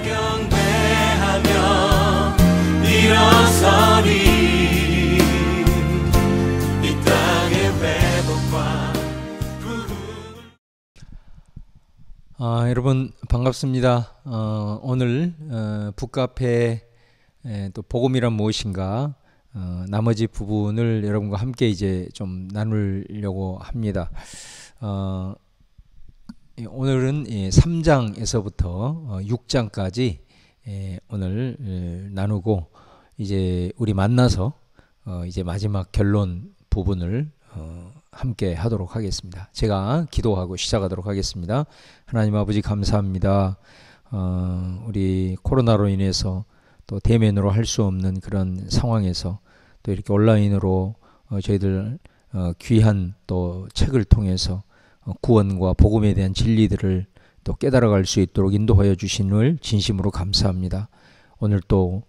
경배하며 일어서리. 여러분 반갑습니다. 오늘 북카페 또 복음이란 무엇인가 나머지 부분을 여러분과 함께 이제 좀 나누려고 합니다. 오늘은 3장에서부터 6장까지 오늘 나누고 이제 우리 만나서 이제 마지막 결론 부분을 함께 하도록 하겠습니다. 제가 기도하고 시작하도록 하겠습니다. 하나님 아버지 감사합니다. 우리 코로나로 인해서 또 대면으로 할 수 없는 그런 상황에서 또 이렇게 온라인으로 저희들 귀한 또 책을 통해서 구원과 복음에 대한 진리들을 또 깨달아갈 수 있도록 인도하여 주신을 진심으로 감사합니다. 오늘 또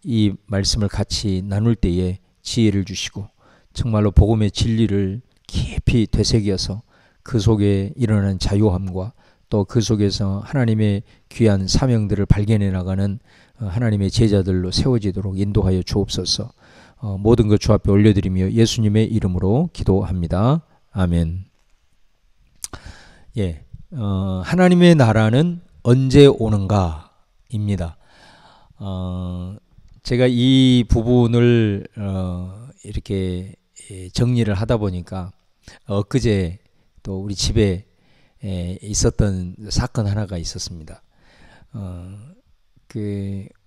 이 말씀을 같이 나눌 때에 지혜를 주시고 정말로 복음의 진리를 깊이 되새겨서 그 속에 일어나는 자유함과 또 그 속에서 하나님의 귀한 사명들을 발견해 나가는 하나님의 제자들로 세워지도록 인도하여 주옵소서. 모든 것 주 앞에 올려드리며 예수님의 이름으로 기도합니다. 아멘. 하나님의 나라는 언제 오는가 입니다. 제가 이 부분을 이렇게 정리를 하다 보니까 엊그제 또 우리 집에 있었던 사건 하나가 있었습니다.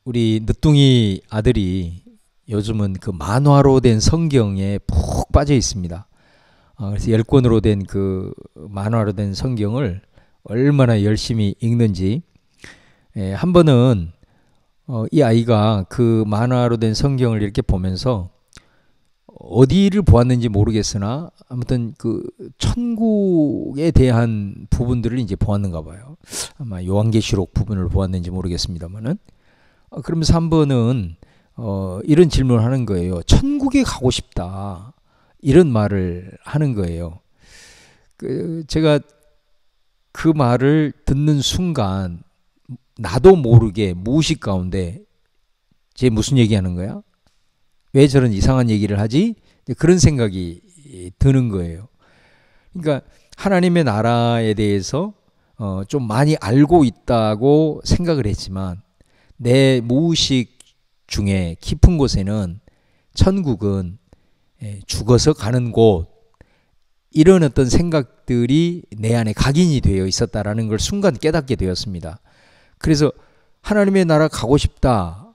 우리 늦둥이 아들이 요즘은 그 만화로 된 성경에 푹 빠져 있습니다. 그래서 10권으로 된 그 만화로 된 성경을 얼마나 열심히 읽는지 한 번은 이 아이가 그 만화로 된 성경을 이렇게 보면서 어디를 보았는지 모르겠으나 아무튼 그 천국에 대한 부분들을 이제 보았는가 봐요. 아마 요한계시록 부분을 보았는지 모르겠습니다만은 그러면서 한 번은 이런 질문을 하는 거예요. 천국에 가고 싶다. 이런 말을 하는 거예요. 제가 그 말을 듣는 순간 나도 모르게 무의식 가운데 쟤 무슨 얘기하는 거야? 왜 저런 이상한 얘기를 하지? 그런 생각이 드는 거예요. 그러니까 하나님의 나라에 대해서 좀 많이 알고 있다고 생각을 했지만 내 무의식 중에 깊은 곳에는 천국은 죽어서 가는 곳, 이런 어떤 생각들이 내 안에 각인이 되어 있었다라는 걸 순간 깨닫게 되었습니다. 그래서 하나님의 나라 가고 싶다,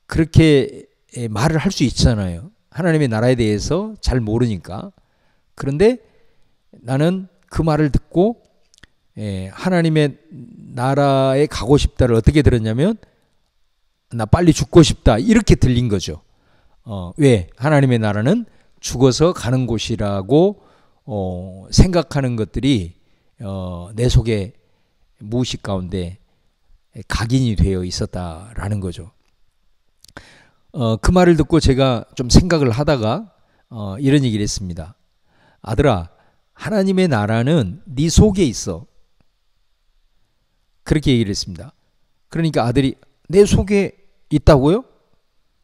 그렇게 말을 할 수 있잖아요. 하나님의 나라에 대해서 잘 모르니까. 그런데 나는 그 말을 듣고 하나님의 나라에 가고 싶다를 어떻게 들었냐면 나 빨리 죽고 싶다, 이렇게 들린 거죠. 왜? 하나님의 나라는 죽어서 가는 곳이라고 생각하는 것들이 내 속에 무의식 가운데 각인이 되어 있었다라는 거죠. 그 말을 듣고 제가 좀 생각을 하다가 이런 얘기를 했습니다. 아들아, 하나님의 나라는 네 속에 있어. 그렇게 얘기를 했습니다. 그러니까 아들이 내 속에 있다고요?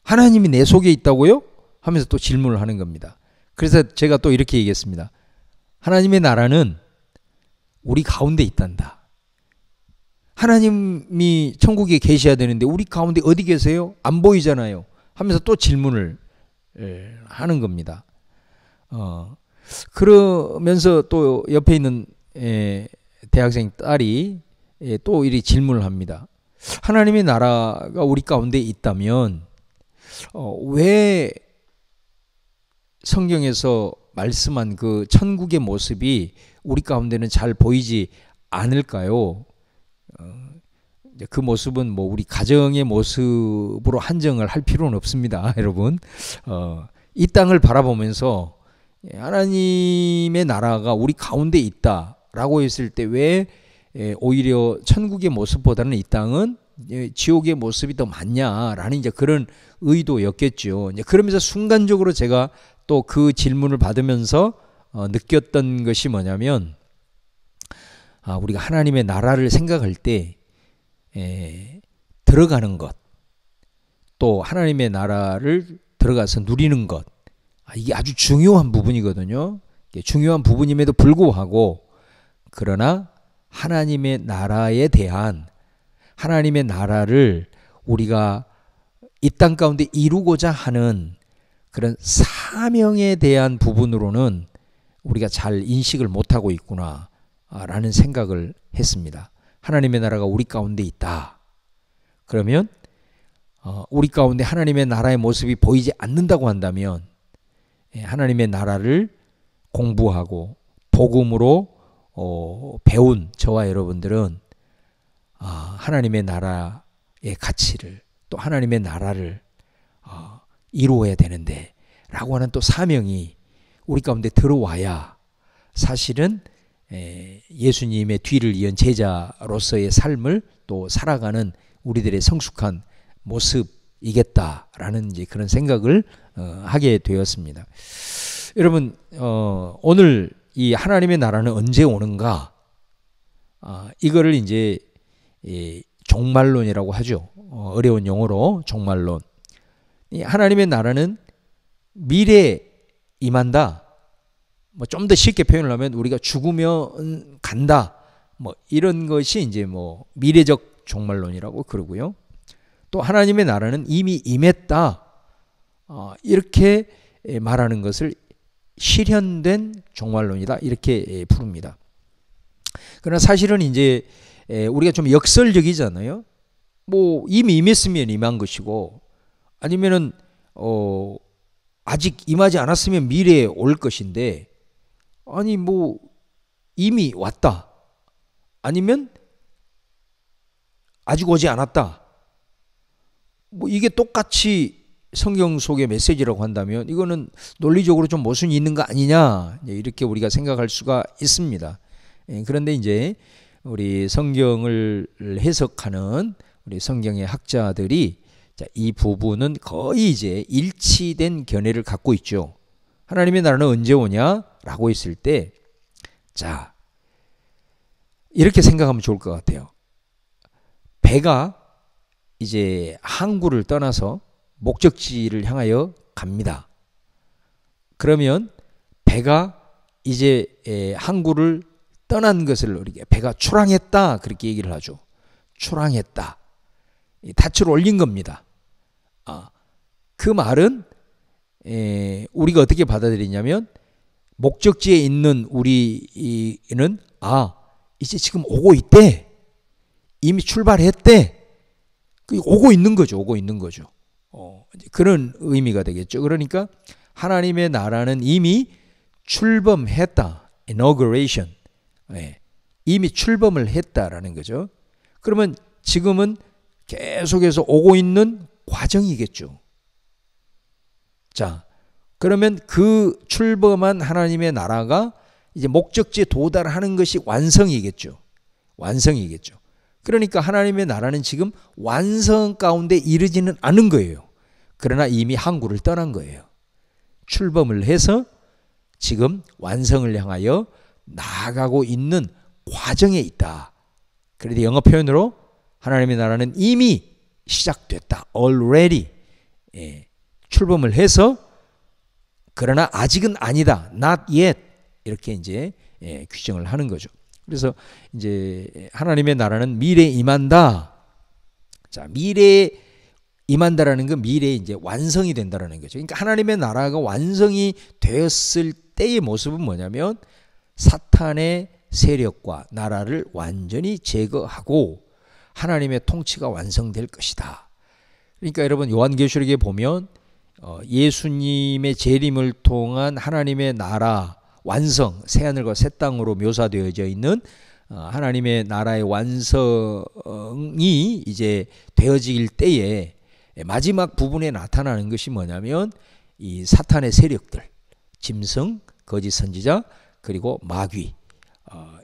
하나님이 내 속에 있다고요? 하면서 또 질문을 하는 겁니다. 그래서 제가 또 이렇게 얘기했습니다. 하나님의 나라는 우리 가운데 있단다. 하나님이 천국에 계셔야 되는데 우리 가운데 어디 계세요? 안 보이잖아요. 하면서 또 질문을 하는 겁니다. 그러면서 또 옆에 있는 대학생 딸이 또 이렇게 질문을 합니다. 하나님의 나라가 우리 가운데 있다면 왜 성경에서 말씀한 그 천국의 모습이 우리 가운데는 잘 보이지 않을까요? 그 모습은 뭐 우리 가정의 모습으로 한정을 할 필요는 없습니다, 여러분. 이 땅을 바라보면서 하나님의 나라가 우리 가운데 있다라고 했을 때 왜 오히려 천국의 모습보다는 이 땅은 지옥의 모습이 더 많냐라는 이제 그런 의도였겠죠. 이제 그러면서 순간적으로 제가 또 그 질문을 받으면서 느꼈던 것이 뭐냐면, 우리가 하나님의 나라를 생각할 때 들어가는 것, 또 하나님의 나라를 들어가서 누리는 것, 이게 아주 중요한 부분이거든요. 중요한 부분임에도 불구하고 그러나 하나님의 나라에 대한 하나님의 나라를 우리가 이 땅 가운데 이루고자 하는 그런 사명에 대한 부분으로는 우리가 잘 인식을 못하고 있구나 라는 생각을 했습니다. 하나님의 나라가 우리 가운데 있다. 그러면 우리 가운데 하나님의 나라의 모습이 보이지 않는다고 한다면 하나님의 나라를 공부하고 복음으로 배운 저와 여러분들은 하나님의 나라의 가치를 또 하나님의 나라를 이루어야 되는데 라고 하는 또 사명이 우리 가운데 들어와야 사실은 예수님의 뒤를 이은 제자로서의 삶을 또 살아가는 우리들의 성숙한 모습이겠다라는 이제 그런 생각을 하게 되었습니다. 여러분, 오늘 이 하나님의 나라는 언제 오는가? 이거를 이제 종말론이라고 하죠. 어려운 용어로 종말론. 이 하나님의 나라는 미래에 임한다. 뭐 좀 더 쉽게 표현을 하면 우리가 죽으면 간다. 뭐 이런 것이 이제 뭐 미래적 종말론이라고 그러고요. 또 하나님의 나라는 이미 임했다. 이렇게 말하는 것을 실현된 종말론이다. 이렇게 부릅니다. 그러나 사실은 이제 우리가 좀 역설적이잖아요. 뭐 이미 임했으면 임한 것이고 아니면은 아직 임하지 않았으면 미래에 올 것인데 아니 뭐 이미 왔다. 아니면 아직 오지 않았다. 뭐 이게 똑같이 성경 속의 메시지라고 한다면 이거는 논리적으로 좀 모순이 있는 거 아니냐 이렇게 우리가 생각할 수가 있습니다. 그런데 이제 우리 성경을 해석하는 우리 성경의 학자들이 이 부분은 거의 이제 일치된 견해를 갖고 있죠. 하나님의 나라는 언제 오냐라고 했을 때, 자, 이렇게 생각하면 좋을 것 같아요. 배가 이제 항구를 떠나서 목적지를 향하여 갑니다. 그러면 배가 이제 항구를 떠난 것을 우리가 배가 출항했다 그렇게 얘기를 하죠. 출항했다. 닻을 올린 겁니다. 그 말은 우리가 어떻게 받아들이냐면 목적지에 있는 우리는 이제 지금 오고 있대. 이미 출발했대. 오고 있는 거죠. 오고 있는 거죠. 그런 의미가 되겠죠. 그러니까 하나님의 나라는 이미 출범했다. inauguration. 이미 출범을 했다라는 거죠. 그러면 지금은 계속해서 오고 있는 과정이겠죠. 자, 그러면 그 출범한 하나님의 나라가 이제 목적지에 도달하는 것이 완성이겠죠. 완성이겠죠. 그러니까 하나님의 나라는 지금 완성 가운데 이르지는 않은 거예요. 그러나 이미 항구를 떠난 거예요. 출범을 해서 지금 완성을 향하여 나아가고 있는 과정에 있다. 그런데 영어 표현으로 하나님의 나라는 이미 시작됐다. already. 출범을 해서 그러나 아직은 아니다. not yet. 이렇게 이제 규정을 하는 거죠. 그래서 이제 하나님의 나라는 미래에 임한다. 자, 미래에 임한다라는 건 미래에 이제 완성이 된다라는 거죠. 그러니까 하나님의 나라가 완성이 되었을 때의 모습은 뭐냐면 사탄의 세력과 나라를 완전히 제거하고 하나님의 통치가 완성될 것이다. 그러니까 여러분 요한계시록에 보면 예수님의 재림을 통한 하나님의 나라 완성, 새하늘과 새 땅으로 묘사되어져 있는 하나님의 나라의 완성이 이제 되어질 때에 마지막 부분에 나타나는 것이 뭐냐면 이 사탄의 세력들, 짐승, 거짓 선지자, 그리고 마귀,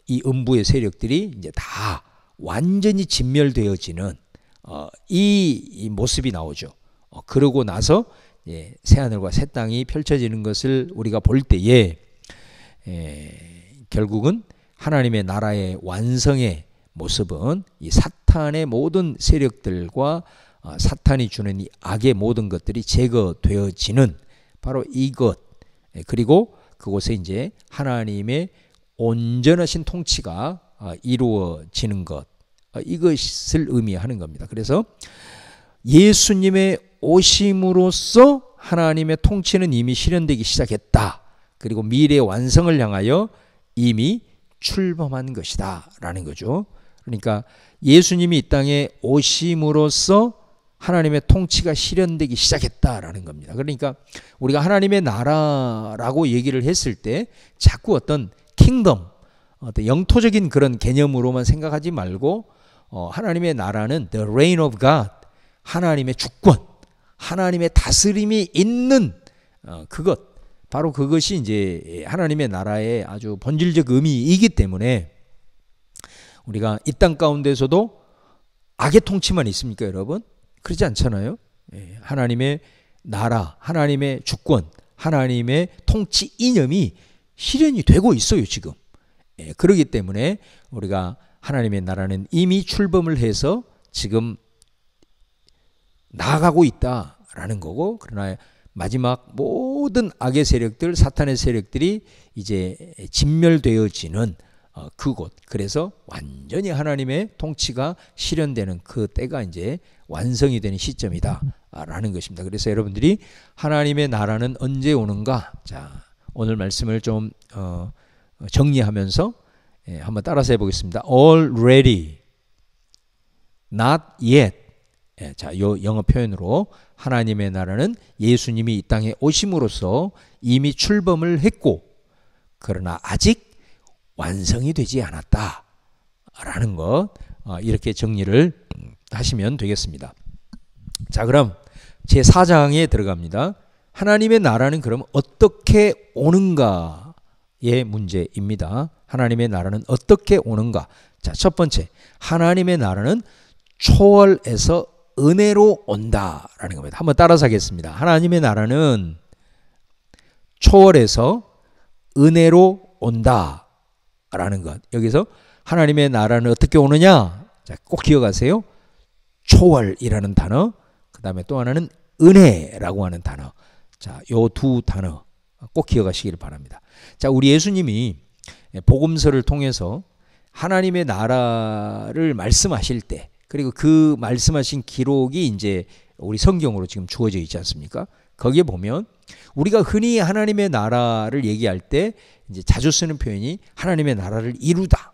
이 음부의 세력들이 이제 다 완전히 진멸되어지는 이 모습이 나오죠. 그러고 나서 새하늘과 새 땅이 펼쳐지는 것을 우리가 볼 때에 결국은 하나님의 나라의 완성의 모습은 이 사탄 사탄의 모든 세력들과 사탄이 주는 이 악의 모든 것들이 제거되어지는 바로 이것, 그리고 그곳에 이제 하나님의 온전하신 통치가 이루어지는 것, 이것을 의미하는 겁니다. 그래서 예수님의 오심으로써 하나님의 통치는 이미 실현되기 시작했다. 그리고 미래의 완성을 향하여 이미 출범한 것이다 라는 거죠. 그러니까 예수님이 이 땅에 오심으로써 하나님의 통치가 실현되기 시작했다라는 겁니다. 그러니까 우리가 하나님의 나라라고 얘기를 했을 때 자꾸 어떤 킹덤, 어떤 영토적인 그런 개념으로만 생각하지 말고 하나님의 나라는 the reign of God, 하나님의 주권, 하나님의 다스림이 있는 그것, 바로 그것이 이제 하나님의 나라의 아주 본질적 의미이기 때문에 우리가 이 땅 가운데서도 악의 통치만 있습니까, 여러분? 그렇지 않잖아요. 하나님의 나라, 하나님의 주권, 하나님의 통치 이념이 실현이 되고 있어요, 지금. 그렇기 때문에 우리가 하나님의 나라는 이미 출범을 해서 지금 나아가고 있다라는 거고, 그러나 마지막 모든 악의 세력들, 사탄의 세력들이 이제 진멸되어지는 그곳, 그래서 완전히 하나님의 통치가 실현되는 그 때가 이제 완성이 되는 시점이다 라는 것입니다. 그래서 여러분들이 하나님의 나라는 언제 오는가, 자, 오늘 말씀을 좀 정리하면서 한번 따라서 해보겠습니다. Already, not yet. 자, 요 영어 표현으로 하나님의 나라는 예수님이 이 땅에 오심으로써 이미 출범을 했고, 그러나 아직 완성이 되지 않았다 라는 것, 이렇게 정리를 하시면 되겠습니다. 자, 그럼 제4장에 들어갑니다. 하나님의 나라는 그럼 어떻게 오는가의 문제입니다. 하나님의 나라는 어떻게 오는가? 자, 첫 번째, 하나님의 나라는 초월에서 은혜로 온다라는 겁니다. 한번 따라서 하겠습니다. 하나님의 나라는 초월에서 은혜로 온다라는 것. 여기서 하나님의 나라는 어떻게 오느냐? 자, 꼭 기억하세요. 초월이라는 단어, 그 다음에 또 하나는 은혜라고 하는 단어. 자, 요 두 단어 꼭 기억하시기를 바랍니다. 자, 우리 예수님이 복음서를 통해서 하나님의 나라를 말씀하실 때, 그리고 그 말씀하신 기록이 이제 우리 성경으로 지금 주어져 있지 않습니까? 거기에 보면 우리가 흔히 하나님의 나라를 얘기할 때 이제 자주 쓰는 표현이 하나님의 나라를 이루다,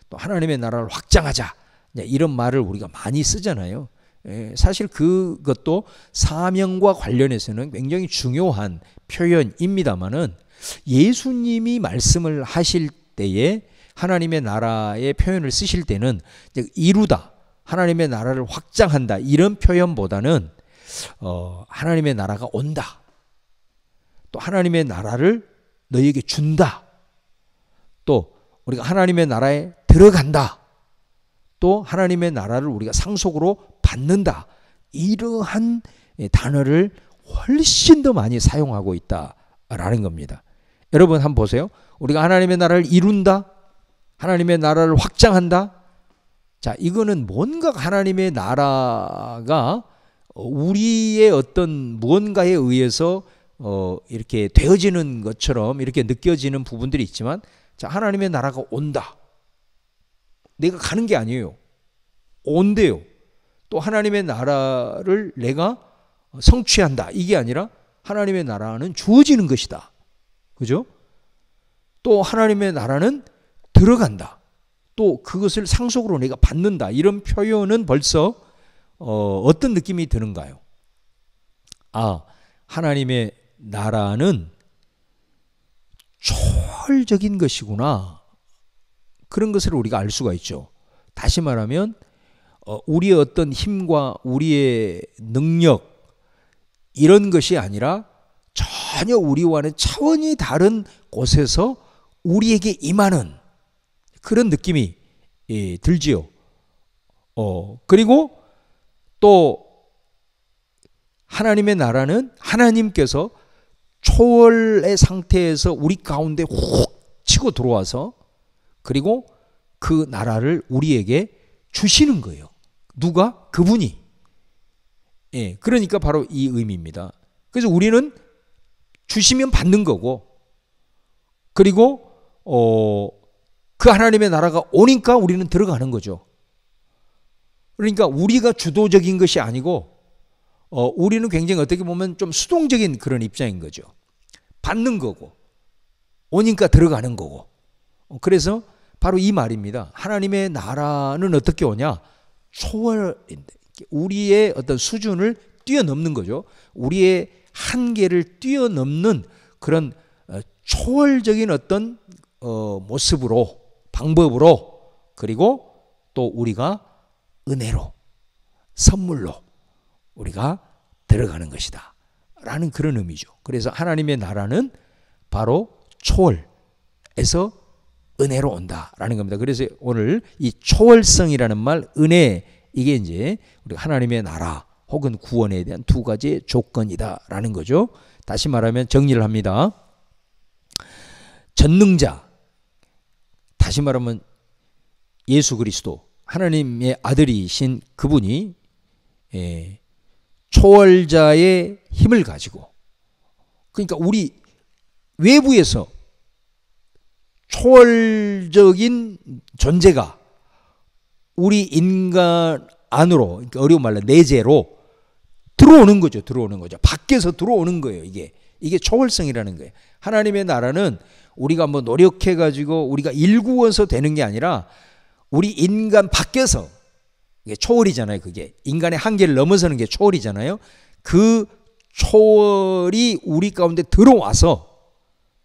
또 하나님의 나라를 확장하자, 이런 말을 우리가 많이 쓰잖아요. 사실 그것도 사명과 관련해서는 굉장히 중요한 표현입니다만은 예수님이 말씀을 하실 때에 하나님의 나라의 표현을 쓰실 때는 이루다, 하나님의 나라를 확장한다, 이런 표현보다는 하나님의 나라가 온다, 또 하나님의 나라를 너희에게 준다, 또 우리가 하나님의 나라에 들어간다, 또 하나님의 나라를 우리가 상속으로 받는다, 이러한 단어를 훨씬 더 많이 사용하고 있다라는 겁니다. 여러분 한번 보세요. 우리가 하나님의 나라를 이룬다, 하나님의 나라를 확장한다. 자, 이거는 뭔가 하나님의 나라가 우리의 어떤 무언가에 의해서 이렇게 되어지는 것처럼 이렇게 느껴지는 부분들이 있지만, 자, 하나님의 나라가 온다. 내가 가는 게 아니에요. 온대요. 또 하나님의 나라를 내가 성취한다, 이게 아니라 하나님의 나라는 주어지는 것이다. 그죠? 또 하나님의 나라는 들어간다. 또 그것을 상속으로 내가 받는다. 이런 표현은 벌써 어떤 느낌이 드는가요? 아, 하나님의 나라는 초월적인 것이구나. 그런 것을 우리가 알 수가 있죠. 다시 말하면 우리의 어떤 힘과 우리의 능력, 이런 것이 아니라 전혀 우리와는 차원이 다른 곳에서 우리에게 임하는 그런 느낌이 들지요. 그리고 또 하나님의 나라는 하나님께서 초월의 상태에서 우리 가운데 훅 치고 들어와서, 그리고 그 나라를 우리에게 주시는 거예요. 누가? 그분이. 예, 그러니까 바로 이 의미입니다. 그래서 우리는 주시면 받는 거고, 그리고 그 하나님의 나라가 오니까 우리는 들어가는 거죠. 그러니까 우리가 주도적인 것이 아니고 우리는 굉장히 어떻게 보면 좀 수동적인 그런 입장인 거죠. 받는 거고 오니까 들어가는 거고. 그래서 바로 이 말입니다. 하나님의 나라는 어떻게 오냐? 초월인데 우리의 어떤 수준을 뛰어넘는 거죠. 우리의 한계를 뛰어넘는 그런 초월적인 어떤 모습으로, 방법으로, 그리고 또 우리가 은혜로, 선물로 우리가 들어가는 것이다 라는 그런 의미죠. 그래서 하나님의 나라는 바로 초월에서 은혜로 온다라는 겁니다. 그래서 오늘 이 초월성이라는 말, 은혜, 이게 이제 우리 하나님의 나라 혹은 구원에 대한 두 가지 조건이다라는 거죠. 다시 말하면 정리를 합니다. 전능자, 다시 말하면 예수 그리스도, 하나님의 아들이신 그분이 초월자의 힘을 가지고, 그러니까 우리 외부에서 초월적인 존재가 우리 인간 안으로, 그러니까 어려운 말로 내재로 들어오는 거죠. 들어오는 거죠. 밖에서 들어오는 거예요. 이게 초월성이라는 거예요. 하나님의 나라는 우리가 뭐 노력해 가지고 우리가 일구어서 되는 게 아니라 우리 인간 밖에서, 이게 초월이잖아요. 그게 인간의 한계를 넘어서는 게 초월이잖아요. 그 초월이 우리 가운데 들어와서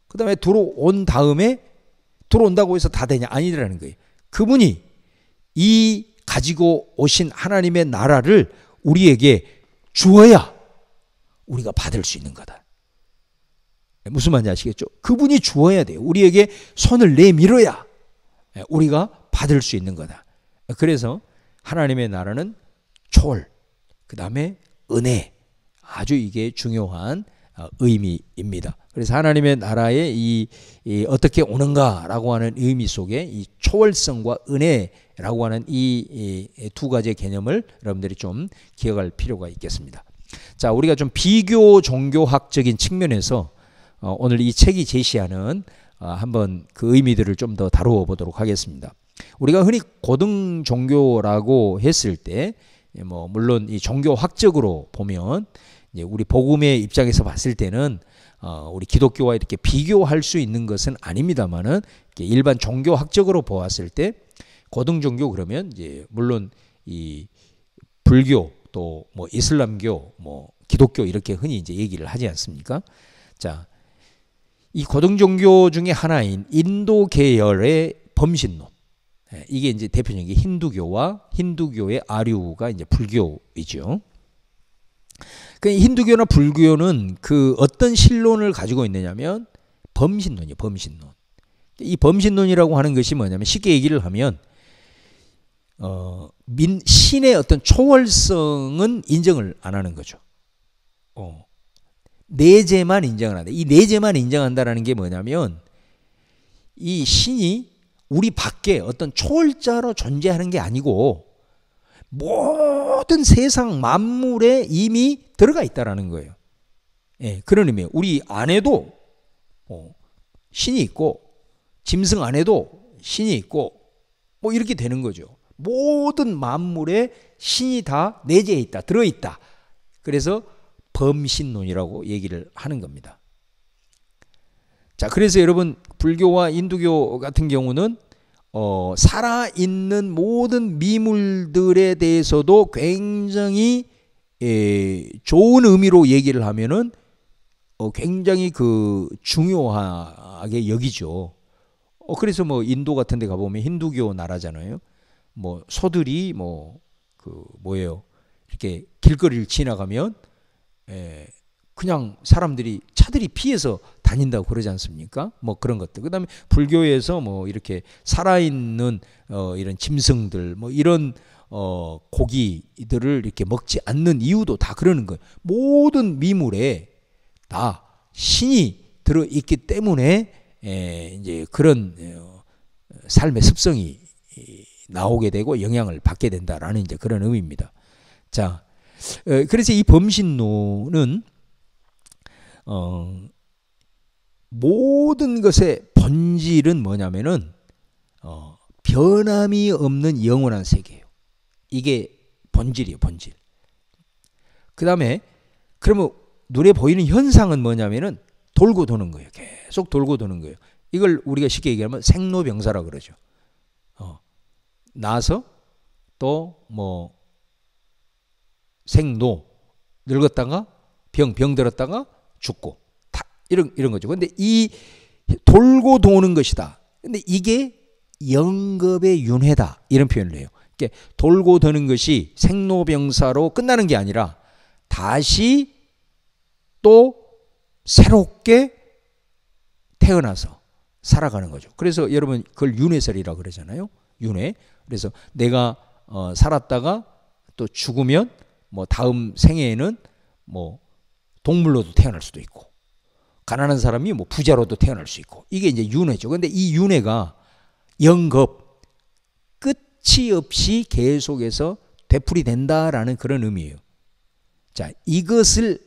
그 다음에 들어온 다음에, 들어온다고 해서 다 되냐? 아니라는 거예요. 그분이 이 가지고 오신 하나님의 나라를 우리에게 주어야 우리가 받을 수 있는 거다. 무슨 말인지 아시겠죠? 그분이 주어야 돼요. 우리에게 손을 내밀어야 우리가 받을 수 있는 거다. 그래서 하나님의 나라는 초월, 그 다음에 은혜, 아주 이게 중요한 의미입니다. 그래서 하나님의 나라에 이 어떻게 오는가라고 하는 의미 속에 이 초월성과 은혜라고 하는 이 두 가지의 개념을 여러분들이 좀 기억할 필요가 있겠습니다. 자, 우리가 좀 비교 종교학적인 측면에서 오늘 이 책이 제시하는 한번 그 의미들을 좀 더 다루어 보도록 하겠습니다. 우리가 흔히 고등 종교라고 했을 때, 뭐 물론 이 종교학적으로 보면 이제 우리 복음의 입장에서 봤을 때는 우리 기독교와 이렇게 비교할 수 있는 것은 아닙니다만은 일반 종교학적으로 보았을 때 고등 종교 그러면 이제 물론 이 불교 또 뭐 이슬람교 뭐 기독교 이렇게 흔히 이제 얘기를 하지 않습니까? 자, 이 고등 종교 중에 하나인 인도 계열의 범신론, 이게 이제 대표적인 힌두교와 힌두교의 아류가 이제 불교이죠. 그 힌두교나 불교는 그 어떤 신론을 가지고 있느냐면 범신론이에요. 범신론. 이 범신론이라고 하는 것이 뭐냐면 쉽게 얘기를 하면 신의 어떤 초월성은 인정을 안 하는 거죠. 내재만 인정을 한다. 이 내재만 인정한다라는 게 뭐냐면 이 신이 우리 밖에 어떤 초월자로 존재하는 게 아니고 모든 세상 만물에 이미 들어가 있다라는 거예요. 예, 그런 의미예요. 우리 안에도 신이 있고 짐승 안에도 신이 있고 뭐 이렇게 되는 거죠. 모든 만물에 신이 다 내재해 있다, 들어있다. 그래서 범신론이라고 얘기를 하는 겁니다. 자, 그래서 여러분 불교와 인두교 같은 경우는 살아있는 모든 미물들에 대해서도 굉장히 좋은 의미로 얘기를 하면은 굉장히 그 중요하게 여기죠. 그래서 뭐 인도 같은 데 가보면 힌두교 나라잖아요. 뭐 소들이 뭐 그 뭐예요, 이렇게 길거리를 지나가면 그냥 사람들이 차들이 피해서 다닌다고 그러지 않습니까? 뭐 그런 것들. 그다음에 불교에서 뭐 이렇게 살아있는 이런 짐승들 뭐 이런 고기들을 이렇게 먹지 않는 이유도 다 그러는 거예요. 모든 미물에 다 신이 들어 있기 때문에 이제 그런 삶의 습성이 나오게 되고 영향을 받게 된다라는 이제 그런 의미입니다. 자, 그래서 이 범신론은 모든 것의 본질은 뭐냐면은 변함이 없는 영원한 세계예요. 이게 본질이에요, 본질. 그 다음에 그러면 눈에 보이는 현상은 뭐냐면은 돌고 도는 거예요. 계속 돌고 도는 거예요. 이걸 우리가 쉽게 얘기하면 생로병사라 그러죠. 나서 또 뭐 생노, 늙었다가 병 들었다가 죽고 다 이런 거죠. 근데 이 돌고 도는 것이다. 근데 이게 영겁의 윤회다. 이런 표현을 해요. 이렇게 돌고 도는 것이 생로병사로 끝나는 게 아니라 다시 또 새롭게 태어나서 살아가는 거죠. 그래서 여러분 그걸 윤회설이라고 그러잖아요. 윤회. 그래서 내가 살았다가 또 죽으면 뭐 다음 생애에는 뭐 동물로도 태어날 수도 있고 가난한 사람이 뭐 부자로도 태어날 수 있고 이게 이제 윤회죠. 근데 이 윤회가 영겁 끝이 없이 계속해서 되풀이 된다라는 그런 의미예요. 자, 이것을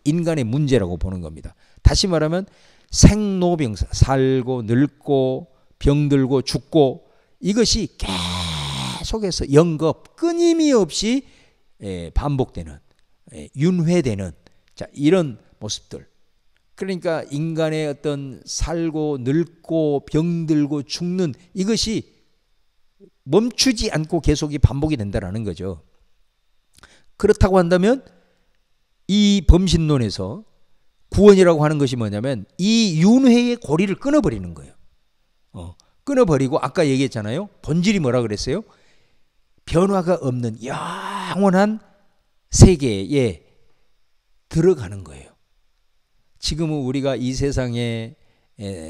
인간의 문제라고 보는 겁니다. 다시 말하면 생로병사, 살고 늙고 병들고 죽고 이것이 계속해서 영겁 끊임이 없이 반복되는 윤회되는 자, 이런 모습들. 그러니까 인간의 어떤 살고 늙고 병들고 죽는 이것이 멈추지 않고 계속 반복이 된다는 거죠. 그렇다고 한다면 이 범신론에서 구원이라고 하는 것이 뭐냐면 이 윤회의 고리를 끊어버리는 거예요. 끊어버리고 아까 얘기했잖아요. 본질이 뭐라 그랬어요? 변화가 없는 영원한 세계에 들어가는 거예요. 지금은 우리가 이 세상에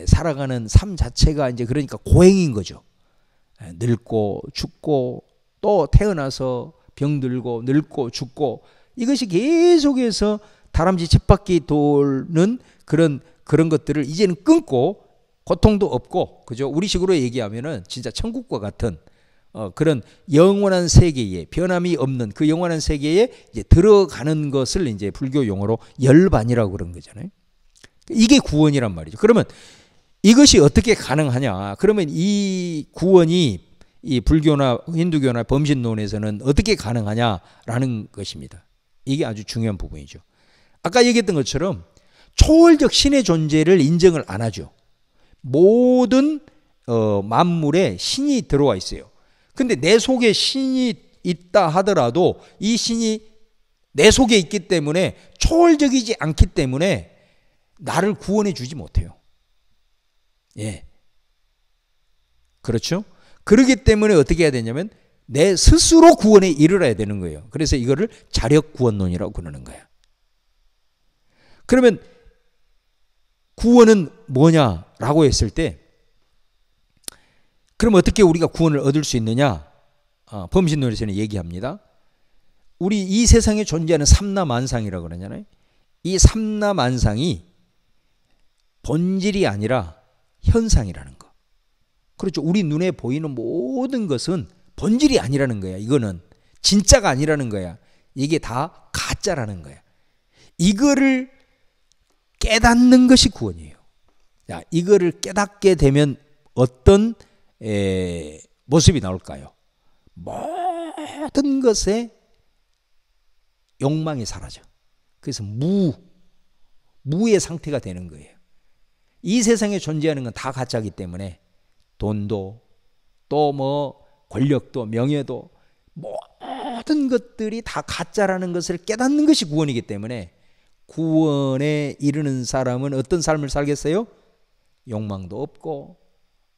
살아가는 삶 자체가 이제 그러니까 고행인 거죠. 늙고 죽고 또 태어나서 병들고 늙고 죽고 이것이 계속해서 다람쥐 쳇바퀴 도는 그런 것들을 이제는 끊고 고통도 없고 그죠? 우리식으로 얘기하면은 진짜 천국과 같은 그런 영원한 세계에 변함이 없는 그 영원한 세계에 이제 들어가는 것을 이제 불교 용어로 열반이라고 그런 거잖아요. 이게 구원이란 말이죠. 그러면 이것이 어떻게 가능하냐? 그러면 이 구원이 이 불교나 힌두교나 범신론에서는 어떻게 가능하냐라는 것입니다. 이게 아주 중요한 부분이죠. 아까 얘기했던 것처럼 초월적 신의 존재를 인정을 안 하죠. 모든 만물에 신이 들어와 있어요. 근데 내 속에 신이 있다 하더라도 이 신이 내 속에 있기 때문에 초월적이지 않기 때문에 나를 구원해 주지 못해요. 예. 그렇죠? 그렇기 때문에 어떻게 해야 되냐면 내 스스로 구원에 이르러야 되는 거예요. 그래서 이거를 자력 구원론이라고 그러는 거야. 그러면 구원은 뭐냐라고 했을 때 그럼 어떻게 우리가 구원을 얻을 수 있느냐? 범신론에서는 얘기합니다. 우리 이 세상에 존재하는 삼라만상이라고 그러잖아요. 이 삼라만상이 본질이 아니라 현상이라는 거. 그렇죠. 우리 눈에 보이는 모든 것은 본질이 아니라는 거야. 이거는 진짜가 아니라는 거야. 이게 다 가짜라는 거야. 이거를 깨닫는 것이 구원이에요. 자, 이거를 깨닫게 되면 어떤 모습이 나올까요? 모든 것에 욕망이 사라져. 그래서 무의 상태가 되는 거예요. 이 세상에 존재하는 건 다 가짜이기 때문에 돈도 또 뭐 권력도 명예도 모든 것들이 다 가짜라는 것을 깨닫는 것이 구원이기 때문에 구원에 이르는 사람은 어떤 삶을 살겠어요? 욕망도 없고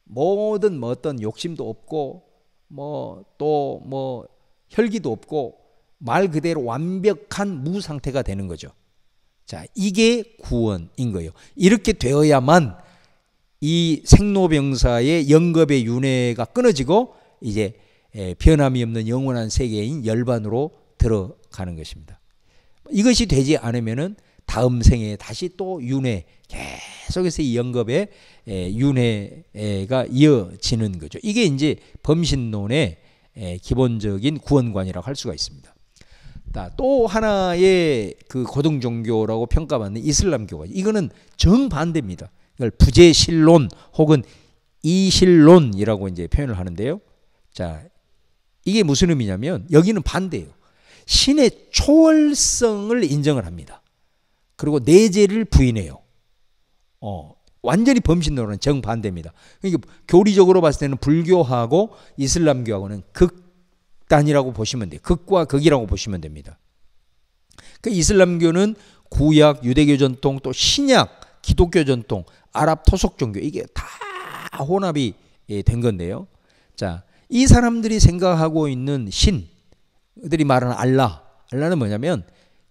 모든 어떤 욕심도 없고 또 혈기도 없고 말 그대로 완벽한 무 상태가 되는 거죠. 자, 이게 구원인 거예요. 이렇게 되어야만 이 생로병사의 영겁의 윤회가 끊어지고 이제 변함이 없는 영원한 세계인 열반으로 들어가는 것입니다. 이것이 되지 않으면은 다음 생에 다시 또 윤회, 계속해서 이 영겁의 윤회가 이어지는 거죠. 이게 이제 범신론의 기본적인 구원관이라고 할 수가 있습니다. 또 하나의 그 고등 종교라고 평가받는 이슬람교가, 이거는 정반대입니다. 이걸 부재신론 혹은 이실론이라고 이제 표현을 하는데요. 자, 이게 무슨 의미냐면 여기는 반대예요. 신의 초월성을 인정을 합니다. 그리고 내재를 부인해요. 완전히 범신론은 정반대입니다. 그러니까 교리적으로 봤을 때는 불교하고 이슬람교하고는 극단이라고 보시면 돼요. 극과 극이라고 보시면 됩니다. 그 이슬람교는 구약, 유대교 전통, 또 신약, 기독교 전통, 아랍 토속 종교, 이게 다 혼합이 된 건데요. 자, 이 사람들이 생각하고 있는 신들이 말하는 알라는 뭐냐면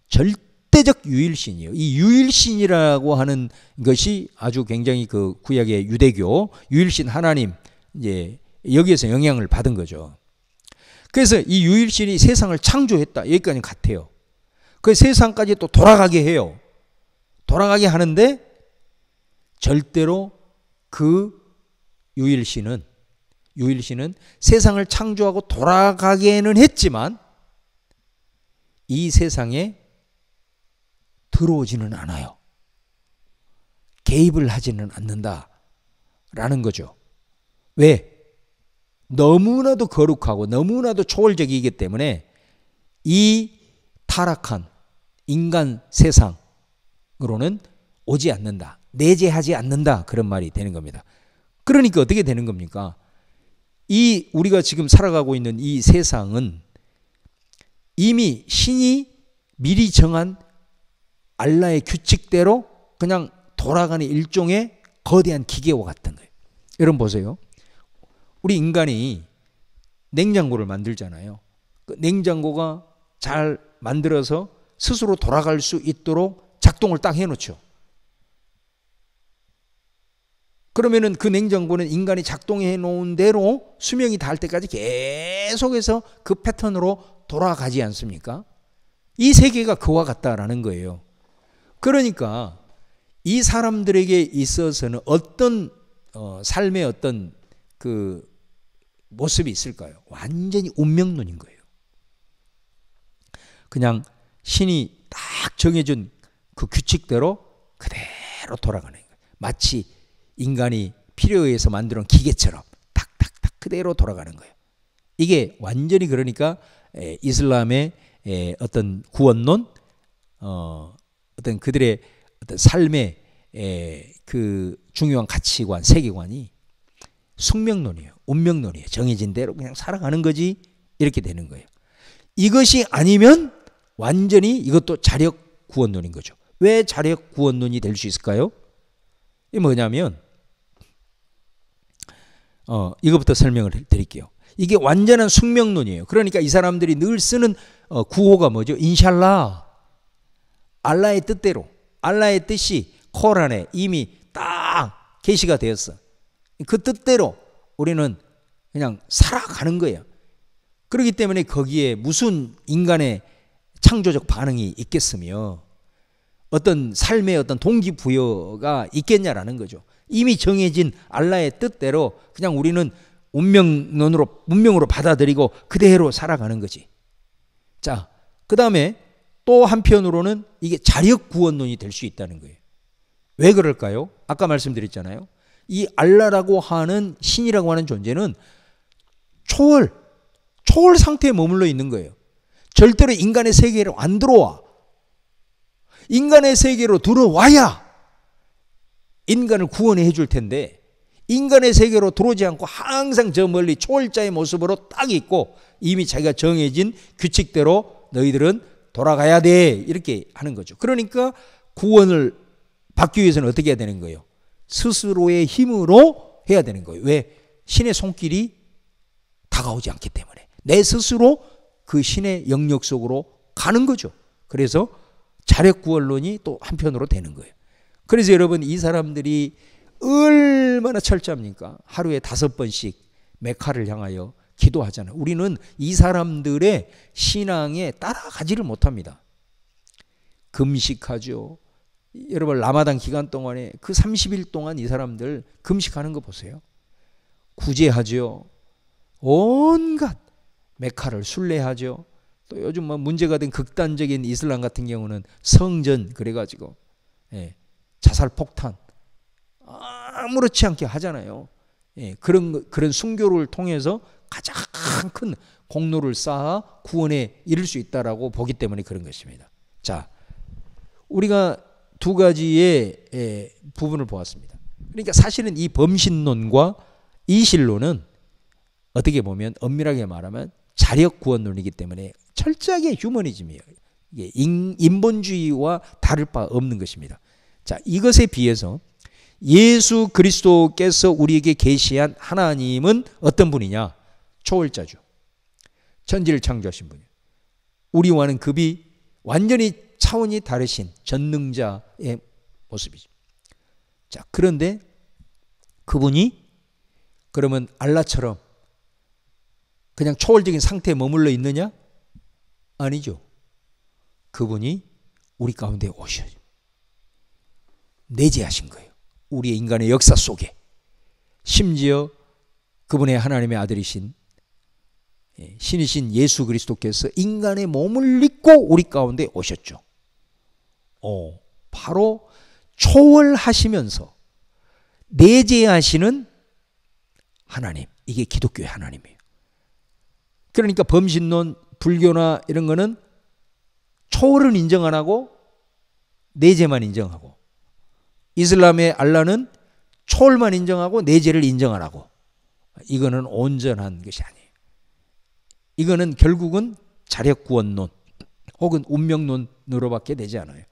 절대적 유일신이에요. 이 유일신이라고 하는 것이 아주 굉장히 그 구약의 유대교 유일신 하나님, 이제 여기에서 영향을 받은 거죠. 그래서 이 유일신이 세상을 창조했다, 여기까지 같아요. 그 세상까지 또 돌아가게 해요. 돌아가게 하는데 절대로 그 유일신은 세상을 창조하고 돌아가게는 했지만 이 세상에 들어오지는 않아요. 개입을 하지는 않는다라는 거죠. 왜? 너무나도 거룩하고 너무나도 초월적이기 때문에 이 타락한 인간 세상으로는 오지 않는다, 내재하지 않는다, 그런 말이 되는 겁니다. 그러니까 어떻게 되는 겁니까? 이 우리가 지금 살아가고 있는 이 세상은 이미 신이 미리 정한 알라의 규칙대로 그냥 돌아가는 일종의 거대한 기계와 같은 거예요. 여러분 보세요. 우리 인간이 냉장고를 만들잖아요. 그 냉장고가 잘 만들어서 스스로 돌아갈 수 있도록 작동을 딱 해놓죠. 그러면은 그 냉장고는 인간이 작동해 놓은 대로 수명이 닿을 때까지 계속해서 그 패턴으로 돌아가지 않습니까? 이 세계가 그와 같다라는 거예요. 그러니까 이 사람들에게 있어서는 어떤 삶의 어떤 그 모습이 있을까요? 완전히 운명론인 거예요. 그냥 신이 딱 정해준 그 규칙대로 그대로 돌아가는 거예요. 마치 인간이 필요에 의해서 만들어 놓은 기계처럼 탁탁탁 그대로 돌아가는 거예요. 이게 완전히 그러니까 이슬람의 어떤 구원론, 어떤 그들의 어떤 삶의 그 중요한 가치관, 세계관이 숙명론이에요. 운명론이에요. 정해진 대로 그냥 살아가는 거지, 이렇게 되는 거예요. 이것이 아니면 완전히 이것도 자력 구원론인 거죠. 왜 자력 구원론이 될 수 있을까요? 이게 뭐냐면 이것부터 설명을 드릴게요. 이게 완전한 숙명론이에요. 그러니까 이 사람들이 늘 쓰는 구호가 뭐죠? 인샬라, 알라의 뜻대로, 알라의 뜻이 코란에 이미 딱 계시가 되었어. 그 뜻대로 우리는 그냥 살아가는 거예요. 그렇기 때문에 거기에 무슨 인간의 창조적 반응이 있겠으며 어떤 삶의 어떤 동기부여가 있겠냐라는 거죠. 이미 정해진 알라의 뜻대로 그냥 우리는 운명으로 받아들이고 그대로 살아가는 거지. 자, 그 다음에 또 한편으로는 이게 자력 구원론이 될 수 있다는 거예요. 왜 그럴까요? 아까 말씀드렸잖아요. 이 알라라고 하는 신이라고 하는 존재는 초월 상태에 머물러 있는 거예요. 절대로 인간의 세계로 안 들어와. 인간의 세계로 들어와야 인간을 구원해 줄 텐데 인간의 세계로 들어오지 않고 항상 저 멀리 초월자의 모습으로 딱 있고 이미 자기가 정해진 규칙대로 너희들은 돌아가야 돼, 이렇게 하는 거죠. 그러니까 구원을 받기 위해서는 어떻게 해야 되는 거예요? 스스로의 힘으로 해야 되는 거예요. 왜? 신의 손길이 다가오지 않기 때문에 내 스스로 그 신의 영역 속으로 가는 거죠. 그래서 자력구원론이 또 한편으로 되는 거예요. 그래서 여러분, 이 사람들이 얼마나 철저합니까? 하루에 5번씩 메카를 향하여 기도하잖아요. 우리는 이 사람들의 신앙에 따라가지를 못합니다. 금식하죠. 여러분 라마단 기간 동안에 그 30일 동안 이 사람들 금식하는 거 보세요. 구제하죠. 온갖 메카를 순례하죠. 또 요즘 뭐 문제가 된 극단적인 이슬람 같은 경우는 성전 그래가지고 자살 폭탄 아무렇지 않게 하잖아요. 그런 순교를 통해서 가장 큰 공로를 쌓아 구원에 이를 수 있다라고 보기 때문에 그런 것입니다. 자, 우리가 두 가지의 부분을 보았습니다. 그러니까 사실은 이 범신론과 이실론은 어떻게 보면 엄밀하게 말하면 자력 구원론이기 때문에 철저하게 휴머니즘이에요. 이게 인본주의와 다를 바 없는 것입니다. 자, 이것에 비해서 예수 그리스도께서 우리에게 계시한 하나님은 어떤 분이냐? 초월자죠. 천지를 창조하신 분이에요. 우리와는 급이 완전히 차원이 다르신 전능자의 모습이죠. 자, 그런데 그분이 그러면 알라처럼 그냥 초월적인 상태에 머물러 있느냐? 아니죠. 그분이 우리 가운데 오셔 내재하신 거예요. 우리의 인간의 역사 속에. 심지어 그분의 하나님의 아들이신 신이신 예수 그리스도께서 인간의 몸을 입고 우리 가운데 오셨죠. 바로 초월하시면서 내재하시는 하나님. 이게 기독교의 하나님이에요. 그러니까 범신론, 불교나 이런 거는 초월은 인정 안 하고 내재만 인정하고, 이슬람의 알라는 초월만 인정하고 내재를 인정 안 하고, 이거는 온전한 것이 아니에요. 이거는 결국은 자력구원론 혹은 운명론으로밖에 되지 않아요.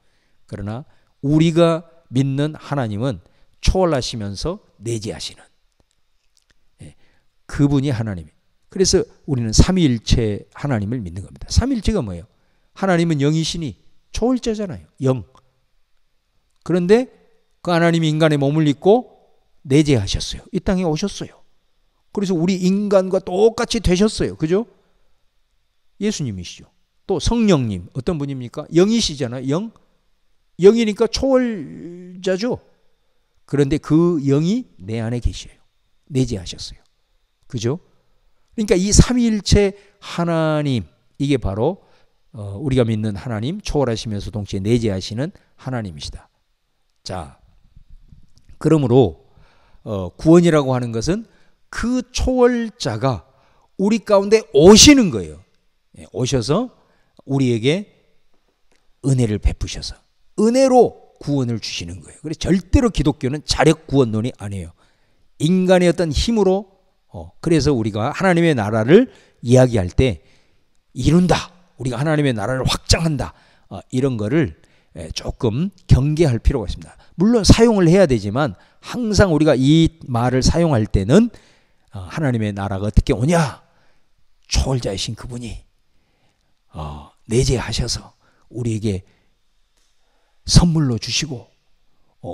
그러나 우리가 믿는 하나님은 초월하시면서 내재하시는 그분이 하나님이에요. 그래서 우리는 삼위일체 하나님을 믿는 겁니다. 삼위일체가 뭐예요? 하나님은 영이시니 초월자잖아요. 영. 그런데 그 하나님이 인간의 몸을 입고 내재하셨어요. 이 땅에 오셨어요. 그래서 우리 인간과 똑같이 되셨어요. 그죠? 예수님이시죠. 또 성령님 어떤 분입니까? 영이시잖아요. 영. 영이니까 초월자죠. 그런데 그 영이 내 안에 계셔요. 내재하셨어요. 그죠? 그러니까 이 삼위일체 하나님, 이게 바로 우리가 믿는 하나님, 초월하시면서 동시에 내재하시는 하나님이시다. 자, 그러므로 구원이라고 하는 것은 그 초월자가 우리 가운데 오시는 거예요. 오셔서 우리에게 은혜를 베푸셔서 은혜로 구원을 주시는 거예요. 그래서 절대로 기독교는 자력 구원론이 아니에요. 인간의 어떤 힘으로. 그래서 우리가 하나님의 나라를 이야기할 때 이룬다, 우리가 하나님의 나라를 확장한다, 이런 거를 조금 경계할 필요가 있습니다. 물론 사용을 해야 되지만 항상 우리가 이 말을 사용할 때는 하나님의 나라가 어떻게 오냐? 초월자이신 그분이 내재하셔서 우리에게 선물로 주시고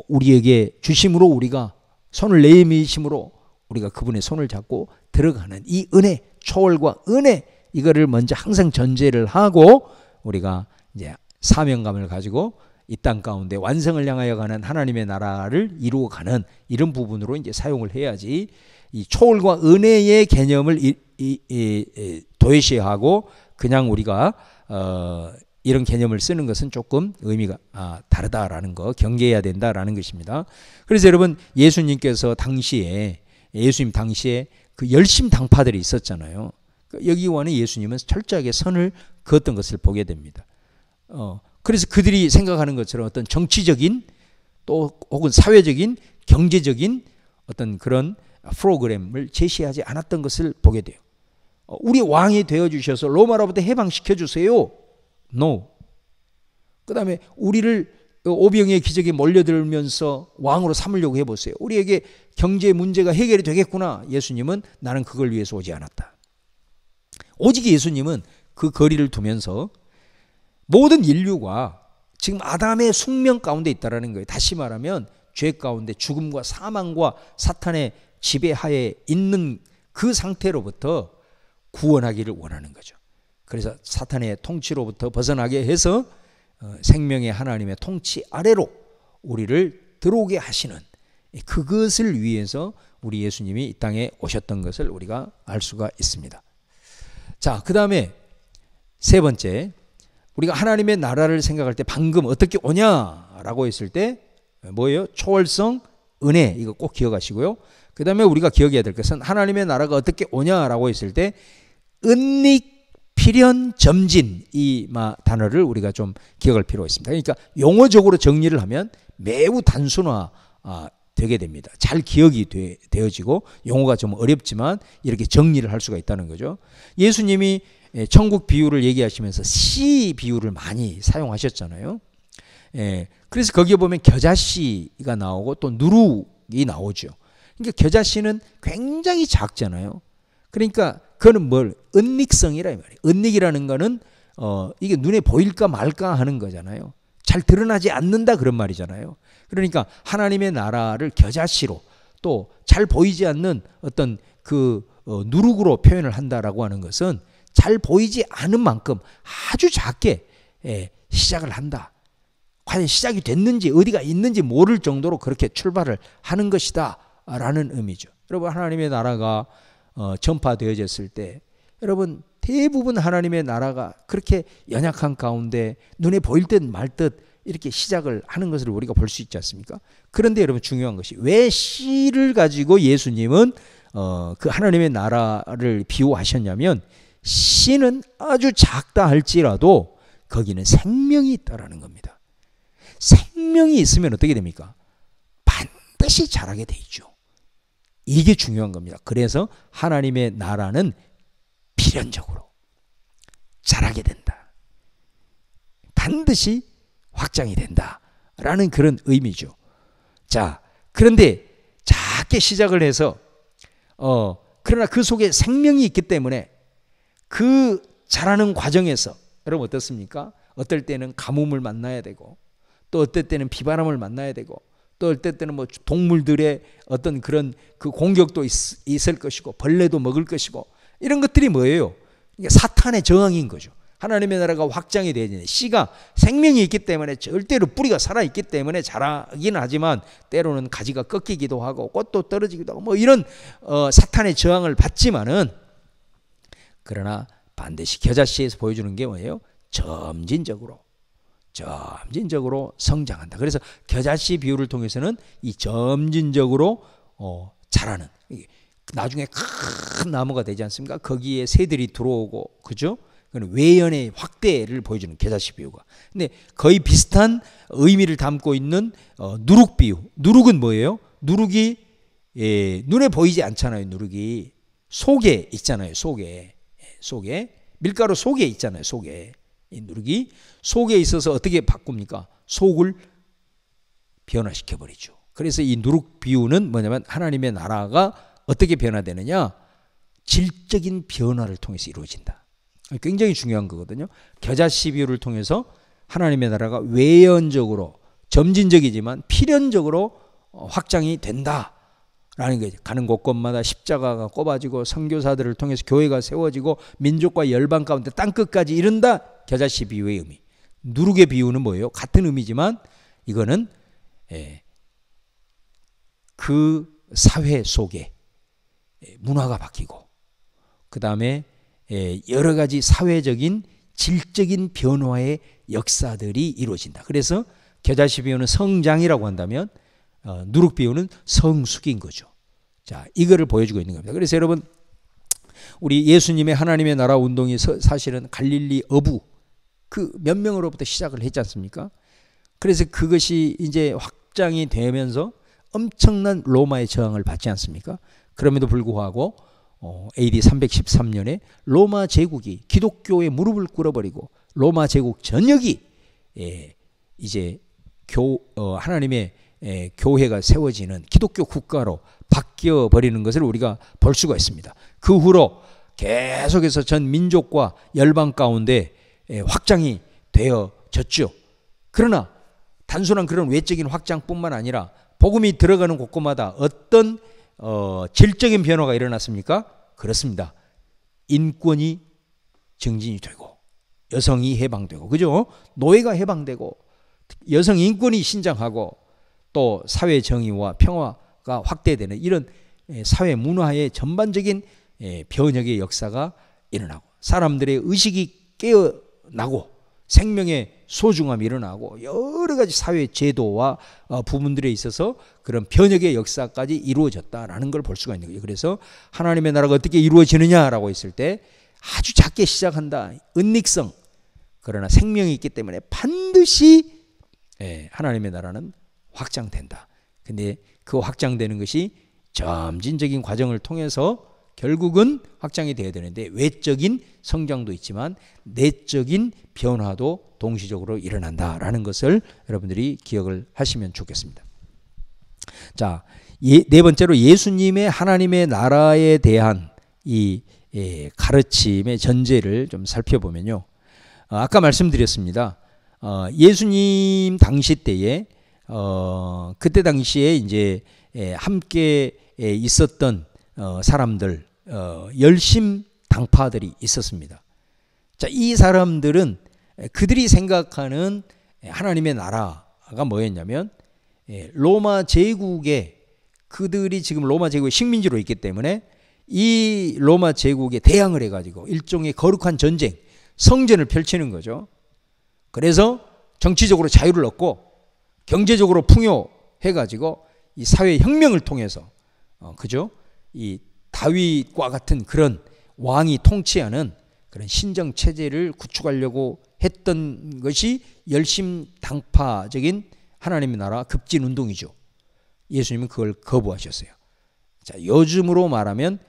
우리에게 주심으로 우리가 손을 내미심으로 우리가 그분의 손을 잡고 들어가는 이 은혜, 초월과 은혜, 이거를 먼저 항상 전제를 하고 우리가 이제 사명감을 가지고 이 땅 가운데 완성을 향하여 가는 하나님의 나라를 이루어가는 이런 부분으로 이제 사용을 해야지, 이 초월과 은혜의 개념을 도외시하고 그냥 우리가 이런 개념을 쓰는 것은 조금 의미가 다르다라는 거, 경계해야 된다라는 것입니다. 그래서 여러분, 예수님께서 예수님 당시에 그 열심 당파들이 있었잖아요. 여기와는 예수님은 철저하게 선을 그었던 것을 보게 됩니다. 그래서 그들이 생각하는 것처럼 어떤 정치적인 또 혹은 사회적인 경제적인 어떤 그런 프로그램을 제시하지 않았던 것을 보게 돼요. 우리 왕이 되어주셔서 로마로부터 해방시켜 주세요. No. 그 다음에 우리를 오병이의 기적에 몰려들면서 왕으로 삼으려고 해보세요. 우리에게 경제 문제가 해결이 되겠구나. 예수님은 나는 그걸 위해서 오지 않았다. 오직 예수님은 그 거리를 두면서 모든 인류가 지금 아담의 숙명 가운데 있다라는 거예요. 다시 말하면 죄 가운데 죽음과 사망과 사탄의 지배하에 있는 그 상태로부터 구원하기를 원하는 거죠. 그래서 사탄의 통치로부터 벗어나게 해서 생명의 하나님의 통치 아래로 우리를 들어오게 하시는, 그것을 위해서 우리 예수님이 이 땅에 오셨던 것을 우리가 알 수가 있습니다. 자, 그 다음에 세 번째, 우리가 하나님의 나라를 생각할 때 방금 어떻게 오냐라고 했을 때 뭐예요? 초월성, 은혜, 이거 꼭 기억하시고요. 그 다음에 우리가 기억해야 될 것은 하나님의 나라가 어떻게 오냐라고 했을 때 은닉, 필연, 점진, 이 단어를 우리가 좀 기억할 필요가 있습니다. 그러니까 용어적으로 정리를 하면 매우 단순화 되게 됩니다. 잘 기억이 되어지고 용어가 좀 어렵지만 이렇게 정리를 할 수가 있다는 거죠. 예수님이 천국 비유를 얘기하시면서 씨 비유를 많이 사용하셨잖아요. 그래서 거기에 보면 겨자씨가 나오고 또 누룩이 나오죠. 그러니까 겨자씨는 굉장히 작잖아요. 그러니까 그거는 뭘? 은닉성이라 이 말이에요. 은닉이라는 거는 이게 눈에 보일까 말까 하는 거잖아요. 잘 드러나지 않는다 그런 말이잖아요. 그러니까 하나님의 나라를 겨자씨로 또 잘 보이지 않는 어떤 그 누룩으로 표현을 한다라고 하는 것은 잘 보이지 않은 만큼 아주 작게 시작을 한다. 과연 시작이 됐는지 어디가 있는지 모를 정도로 그렇게 출발을 하는 것이다 라는 의미죠. 여러분, 하나님의 나라가 전파되어졌을 때 여러분 대부분 하나님의 나라가 그렇게 연약한 가운데 눈에 보일 듯 말 듯 이렇게 시작을 하는 것을 우리가 볼 수 있지 않습니까? 그런데 여러분 중요한 것이 왜 씨를 가지고 예수님은 그 하나님의 나라를 비유하셨냐면 씨는 아주 작다 할지라도 거기는 생명이 있다라는 겁니다. 생명이 있으면 어떻게 됩니까? 반드시 자라게 돼 있죠. 이게 중요한 겁니다. 그래서 하나님의 나라는 필연적으로 자라게 된다. 반드시 확장이 된다라는 그런 의미죠. 자, 그런데 작게 시작을 해서 그러나 그 속에 생명이 있기 때문에 그 자라는 과정에서 여러분 어떻습니까? 어떨 때는 가뭄을 만나야 되고 또 어떨 때는 비바람을 만나야 되고 또 어떨 때는 뭐 동물들의 어떤 그런 그 공격도 있을 것이고 벌레도 먹을 것이고 이런 것들이 뭐예요? 이게 사탄의 저항인 거죠. 하나님의 나라가 확장이 되어지는 씨가 생명이 있기 때문에 절대로 뿌리가 살아있기 때문에 자라기는 하지만 때로는 가지가 꺾이기도 하고 꽃도 떨어지기도 하고 뭐 이런 사탄의 저항을 받지만은 그러나 반드시 겨자씨에서 보여주는 게 뭐예요? 점진적으로 성장한다. 그래서 겨자씨 비유를 통해서는 이 점진적으로 자라는, 나중에 큰 나무가 되지 않습니까? 거기에 새들이 들어오고, 그죠? 그건 외연의 확대를 보여주는 겨자씨 비유가. 근데 거의 비슷한 의미를 담고 있는 누룩 비유. 누룩은 뭐예요? 누룩이 눈에 보이지 않잖아요. 누룩이 속에 있잖아요. 속에 밀가루 속에 있잖아요. 속에 이 누룩이 속에 있어서 어떻게 바꿉니까? 속을 변화시켜 버리죠. 그래서 이 누룩 비유는 뭐냐면 하나님의 나라가 어떻게 변화되느냐? 질적인 변화를 통해서 이루어진다. 굉장히 중요한 거거든요. 겨자씨 비유를 통해서 하나님의 나라가 외연적으로 점진적이지만 필연적으로 확장이 된다라는 거죠. 가는 곳곳마다 십자가가 꼽아지고 선교사들을 통해서 교회가 세워지고 민족과 열방 가운데 땅끝까지 이른다. 겨자씨 비유의 의미. 누룩의 비유는 뭐예요? 같은 의미지만 이거는 그 사회 속에 문화가 바뀌고 그 다음에 여러 가지 사회적인 질적인 변화의 역사들이 이루어진다. 그래서 겨자씨 비유는 성장이라고 한다면 누룩 비유는 성숙인 거죠. 자, 이거를 보여주고 있는 겁니다. 그래서 여러분 우리 예수님의 하나님의 나라 운동이 사실은 갈릴리 어부 그 몇 명으로부터 시작을 했지 않습니까? 그래서 그것이 이제 확장이 되면서 엄청난 로마의 저항을 받지 않습니까? 그럼에도 불구하고 AD 313년에 로마 제국이 기독교의 무릎을 꿇어버리고 로마 제국 전역이 이제 하나님의 교회가 세워지는 기독교 국가로 바뀌어 버리는 것을 우리가 볼 수가 있습니다. 그 후로 계속해서 전 민족과 열방 가운데 확장이 되어졌죠. 그러나 단순한 그런 외적인 확장뿐만 아니라 복음이 들어가는 곳곳마다 어떤 질적인 변화가 일어났습니까? 그렇습니다. 인권이 증진이 되고 여성이 해방되고, 그죠? 노예가 해방되고 여성 인권이 신장하고 또 사회 정의와 평화가 확대되는 이런 사회 문화의 전반적인 변혁의 역사가 일어나고 사람들의 의식이 깨어나고 생명의 소중함이 일어나고 여러 가지 사회 제도와 부분들에 있어서 그런 변혁의 역사까지 이루어졌다라는 걸 볼 수가 있는 거예요. 그래서 하나님의 나라가 어떻게 이루어지느냐라고 했을 때 아주 작게 시작한다. 은닉성. 그러나 생명이 있기 때문에 반드시 하나님의 나라는 확장된다. 근데 그 확장되는 것이 점진적인 과정을 통해서 결국은 확장이 되어야 되는데 외적인 성장도 있지만 내적인 변화도 동시적으로 일어난다라는 것을 여러분들이 기억을 하시면 좋겠습니다. 자, 네 번째로 예수님의 하나님의 나라에 대한 이 가르침의 전제를 좀 살펴보면요. 아까 말씀드렸습니다. 예수님 당시 때에 그때 당시에 이제 함께 있었던 사람들 열심 당파들이 있었습니다. 자, 이 사람들은 그들이 생각하는 하나님의 나라가 뭐였냐면 로마 제국에 그들이 지금 로마 제국의 식민지로 있기 때문에 이 로마 제국에 대항을 해가지고 일종의 거룩한 전쟁, 성전을 펼치는 거죠. 그래서 정치적으로 자유를 얻고 경제적으로 풍요해가지고 이 사회 혁명을 통해서 그죠? 이 다윗과 같은 그런 왕이 통치하는 그런 신정 체제를 구축하려고 했던 것이 열심당파적인 하나님의 나라 급진 운동이죠. 예수님은 그걸 거부하셨어요. 자, 요즘으로 말하면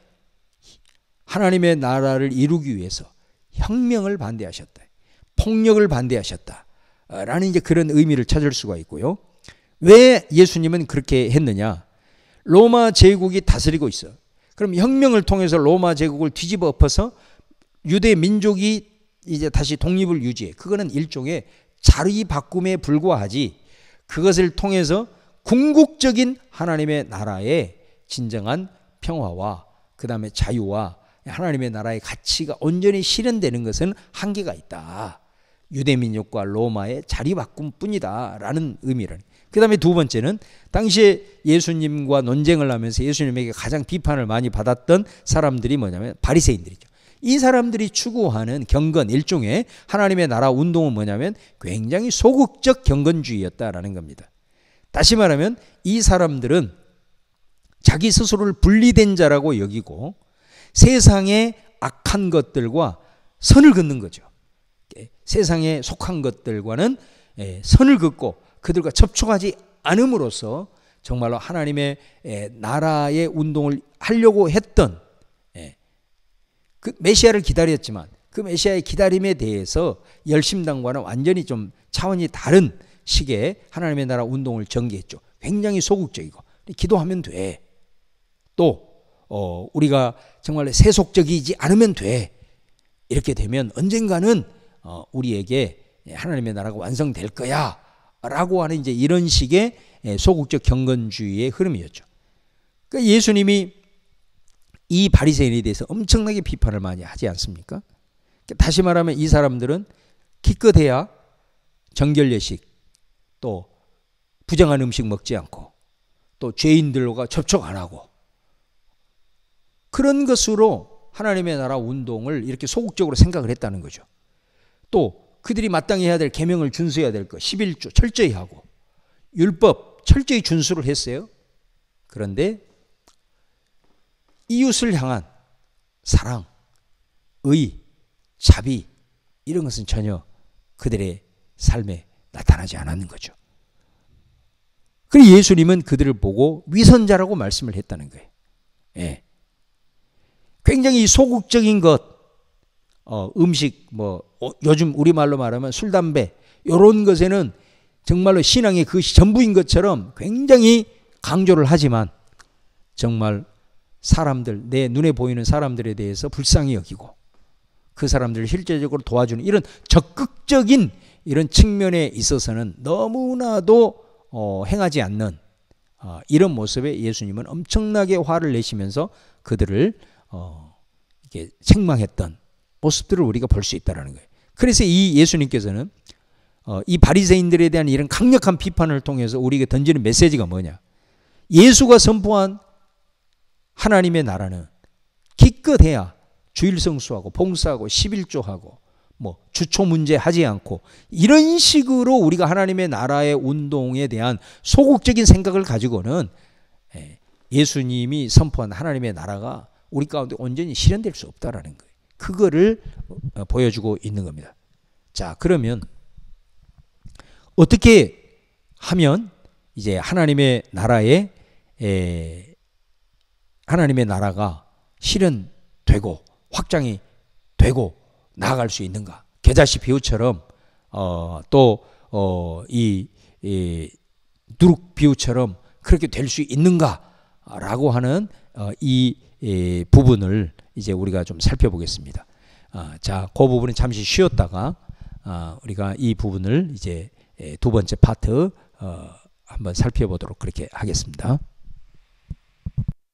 하나님의 나라를 이루기 위해서 혁명을 반대하셨다. 폭력을 반대하셨다. 라는 이제 그런 의미를 찾을 수가 있고요. 왜 예수님은 그렇게 했느냐? 로마 제국이 다스리고 있어. 그럼 혁명을 통해서 로마 제국을 뒤집어 엎어서 유대 민족이 이제 다시 독립을 유지해. 그거는 일종의 자리 바꿈에 불과하지. 그것을 통해서 궁극적인 하나님의 나라의 진정한 평화와 그 다음에 자유와 하나님의 나라의 가치가 온전히 실현되는 것은 한계가 있다. 유대민족과 로마의 자리 바꿈뿐이다 라는 의미를. 그 다음에 두 번째는 당시에 예수님과 논쟁을 하면서 예수님에게 가장 비판을 많이 받았던 사람들이 뭐냐면 바리새인들이죠. 이 사람들이 추구하는 경건, 일종의 하나님의 나라 운동은 뭐냐면 굉장히 소극적 경건주의였다라는 겁니다. 다시 말하면 이 사람들은 자기 스스로를 분리된 자라고 여기고 세상의 악한 것들과 선을 긋는 거죠. 세상에 속한 것들과는 선을 긋고 그들과 접촉하지 않음으로써 정말로 하나님의 나라의 운동을 하려고 했던 그 메시아를 기다렸지만 그 메시아의 기다림에 대해서 열심당과는 완전히 좀 차원이 다른 식의 하나님의 나라 운동을 전개했죠. 굉장히 소극적이고 기도하면 돼. 또 우리가 정말 세속적이지 않으면 돼. 이렇게 되면 언젠가는 우리에게 하나님의 나라가 완성될 거야 라고 하는 이제 이런 식의 소극적 경건주의의 흐름이었죠. 그러니까 예수님이 이 바리새인에 대해서 엄청나게 비판을 많이 하지 않습니까? 다시 말하면 이 사람들은 기껏해야 정결례식 또 부정한 음식 먹지 않고 또 죄인들과 접촉 안 하고 그런 것으로 하나님의 나라 운동을 이렇게 소극적으로 생각을 했다는 거죠. 또 그들이 마땅히 해야 될 계명을 준수해야 될 것 11조 철저히 하고 율법 철저히 준수를 했어요. 그런데 이웃을 향한 사랑, 의, 자비 이런 것은 전혀 그들의 삶에 나타나지 않았는 거죠. 그래서 예수님은 그들을 보고 위선자라고 말씀을 했다는 거예요. 예. 굉장히 소극적인 것, 음식, 요즘 우리말로 말하면 술, 담배 이런 것에는 정말로 신앙의 그것이 전부인 것처럼 굉장히 강조를 하지만 정말 사람들, 내 눈에 보이는 사람들에 대해서 불쌍히 여기고 그 사람들을 실제적으로 도와주는 이런 적극적인 이런 측면에 있어서는 너무나도 행하지 않는 이런 모습에 예수님은 엄청나게 화를 내시면서 그들을 이렇게 책망했던 모습들을 우리가 볼 수 있다는 거예요. 그래서 이 예수님께서는 이 바리새인들에 대한 이런 강력한 비판을 통해서 우리에게 던지는 메시지가 뭐냐? 예수가 선포한 하나님의 나라는 기껏해야 주일 성수하고 봉사하고 11조하고 뭐 주초 문제 하지 않고 이런 식으로 우리가 하나님의 나라의 운동에 대한 소극적인 생각을 가지고는 예수님이 선포한 하나님의 나라가 우리 가운데 온전히 실현될 수 없다라는 거예요. 그거를 보여주고 있는 겁니다. 자, 그러면 어떻게 하면 이제 하나님의 나라가 실현되고 확장이 되고 나아갈 수 있는가? 겨자씨 비유처럼 이 누룩 비유처럼 그렇게 될 수 있는가라고 하는 이 부분을 이제 우리가 좀 살펴보겠습니다. 자, 그 부분은 잠시 쉬었다가 우리가 이 부분을 이제 두 번째 파트 한번 살펴보도록 그렇게 하겠습니다.